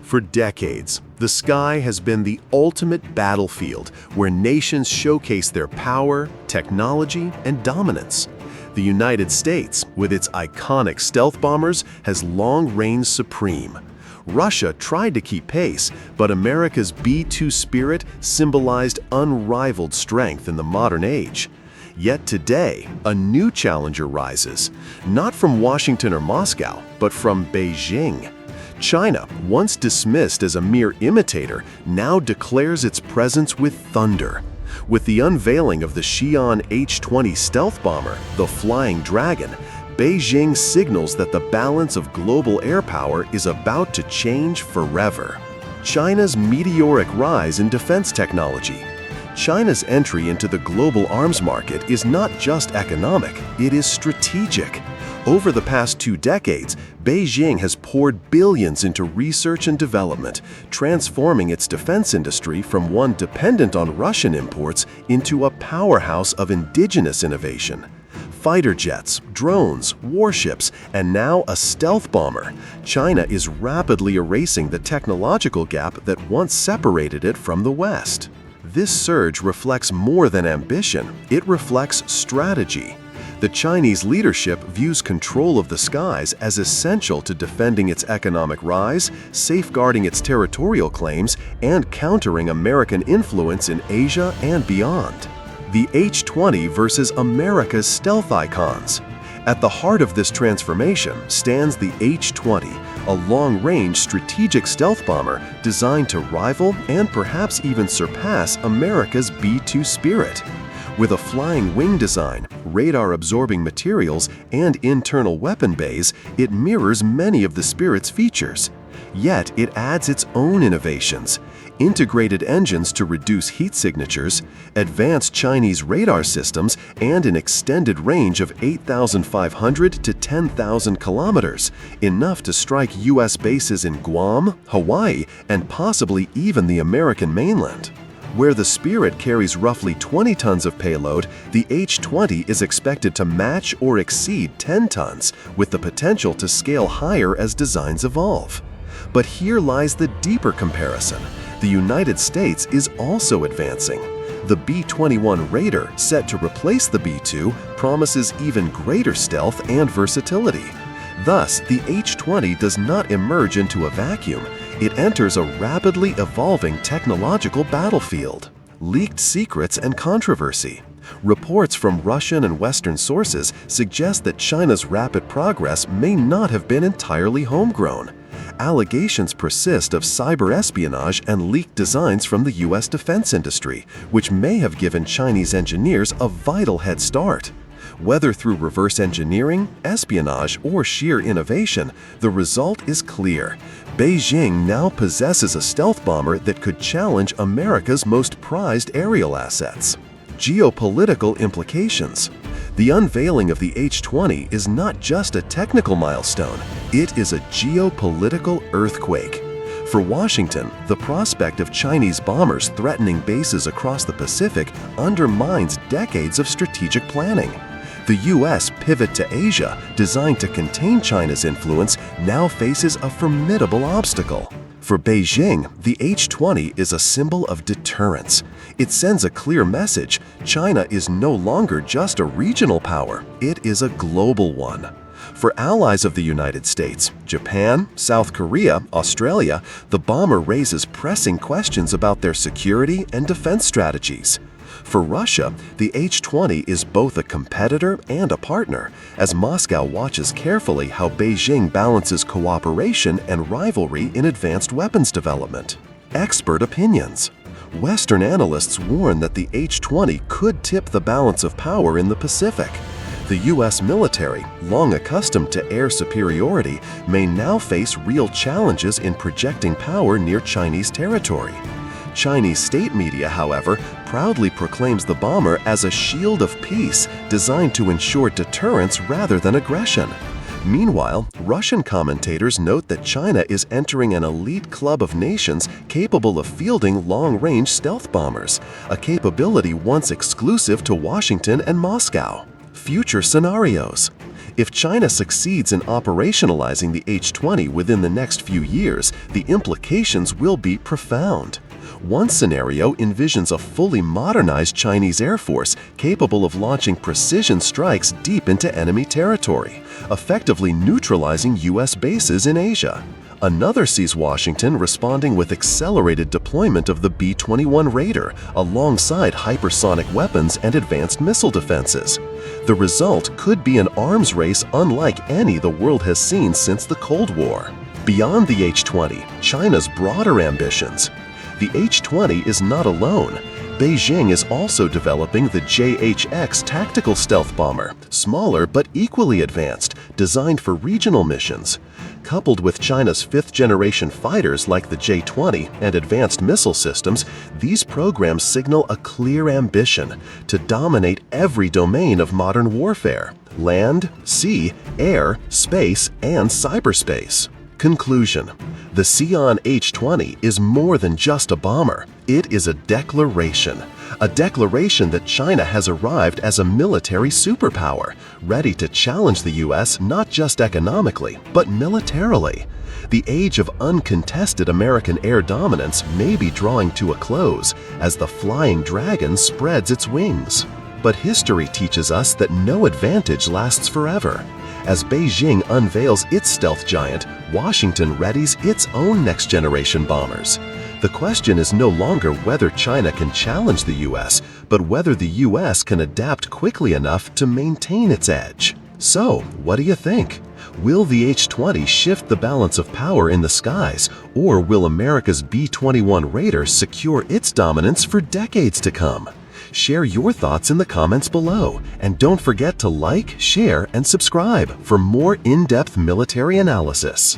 For decades, the sky has been the ultimate battlefield where nations showcase their power, technology, and dominance. The United States, with its iconic stealth bombers, has long reigned supreme. Russia tried to keep pace, but America's B-2 spirit symbolized unrivaled strength in the modern age. Yet today, a new challenger rises, not from Washington or Moscow, but from Beijing. China, once dismissed as a mere imitator, now declares its presence with thunder. With the unveiling of the Xian H-20 stealth bomber, the Flying Dragon, Beijing signals that the balance of global air power is about to change forever. China's meteoric rise in defense technology. China's entry into the global arms market is not just economic, it is strategic. Over the past 2 decades, Beijing has poured billions into research and development, transforming its defense industry from one dependent on Russian imports into a powerhouse of indigenous innovation. Fighter jets, drones, warships, and now a stealth bomber, China is rapidly erasing the technological gap that once separated it from the West. This surge reflects more than ambition, it reflects strategy. The Chinese leadership views control of the skies as essential to defending its economic rise, safeguarding its territorial claims, and countering American influence in Asia and beyond. The H-20 versus America's stealth icons. At the heart of this transformation stands the H-20, a long-range strategic stealth bomber designed to rival and perhaps even surpass America's B-2 spirit. With a flying wing design, radar-absorbing materials, and internal weapon bays, it mirrors many of the Spirit's features. Yet it adds its own innovations: integrated engines to reduce heat signatures, advanced Chinese radar systems, and an extended range of 8,500 to 10,000 kilometers, enough to strike U.S. bases in Guam, Hawaii, and possibly even the American mainland. Where the Spirit carries roughly 20 tons of payload, the H-20 is expected to match or exceed 10 tons, with the potential to scale higher as designs evolve. But here lies the deeper comparison. The United States is also advancing. The B-21 Raider, set to replace the B-2, promises even greater stealth and versatility. Thus, the H-20 does not emerge into a vacuum. It enters a rapidly evolving technological battlefield. Leaked secrets and controversy. Reports from Russian and Western sources suggest that China's rapid progress may not have been entirely homegrown. Allegations persist of cyber espionage and leaked designs from the U.S. defense industry, which may have given Chinese engineers a vital head start. Whether through reverse engineering, espionage, or sheer innovation, the result is clear. Beijing now possesses a stealth bomber that could challenge America's most prized aerial assets. Geopolitical implications. The unveiling of the H-20 is not just a technical milestone, it is a geopolitical earthquake. For Washington, the prospect of Chinese bombers threatening bases across the Pacific undermines decades of strategic planning. The U.S. pivot to Asia, designed to contain China's influence, now faces a formidable obstacle. For Beijing, the H-20 is a symbol of deterrence. It sends a clear message: China is no longer just a regional power, it is a global one. For allies of the United States, Japan, South Korea, Australia, the bomber raises pressing questions about their security and defense strategies. For Russia, the H-20 is both a competitor and a partner, as Moscow watches carefully how Beijing balances cooperation and rivalry in advanced weapons development. Expert opinions. Western analysts warn that the H-20 could tip the balance of power in the Pacific. The U.S. military, long accustomed to air superiority, may now face real challenges in projecting power near Chinese territory. Chinese state media, however, proudly proclaims the bomber as a shield of peace designed to ensure deterrence rather than aggression. Meanwhile, Russian commentators note that China is entering an elite club of nations capable of fielding long-range stealth bombers, a capability once exclusive to Washington and Moscow. Future scenarios. If China succeeds in operationalizing the H-20 within the next few years, the implications will be profound. One scenario envisions a fully modernized Chinese Air Force capable of launching precision strikes deep into enemy territory, effectively neutralizing U.S. bases in Asia. Another sees Washington responding with accelerated deployment of the B-21 Raider alongside hypersonic weapons and advanced missile defenses. The result could be an arms race unlike any the world has seen since the Cold War. Beyond the H-20, China's broader ambitions. The H-20 is not alone. Beijing is also developing the JH-X tactical stealth bomber, smaller but equally advanced, designed for regional missions. Coupled with China's fifth-generation fighters like the J-20 and advanced missile systems, these programs signal a clear ambition to dominate every domain of modern warfare: land, sea, air, space, and cyberspace. Conclusion: the Xian H-20 is more than just a bomber. It is a declaration that China has arrived as a military superpower, ready to challenge the U.S. not just economically, but militarily. The age of uncontested American air dominance may be drawing to a close as the flying dragon spreads its wings. But history teaches us that no advantage lasts forever. As Beijing unveils its stealth giant, Washington readies its own next-generation bombers. The question is no longer whether China can challenge the U.S., but whether the U.S. can adapt quickly enough to maintain its edge. So, what do you think? Will the H-20 shift the balance of power in the skies, or will America's B-21 Raider secure its dominance for decades to come? Share your thoughts in the comments below, and don't forget to like, share, and subscribe for more in-depth military analysis.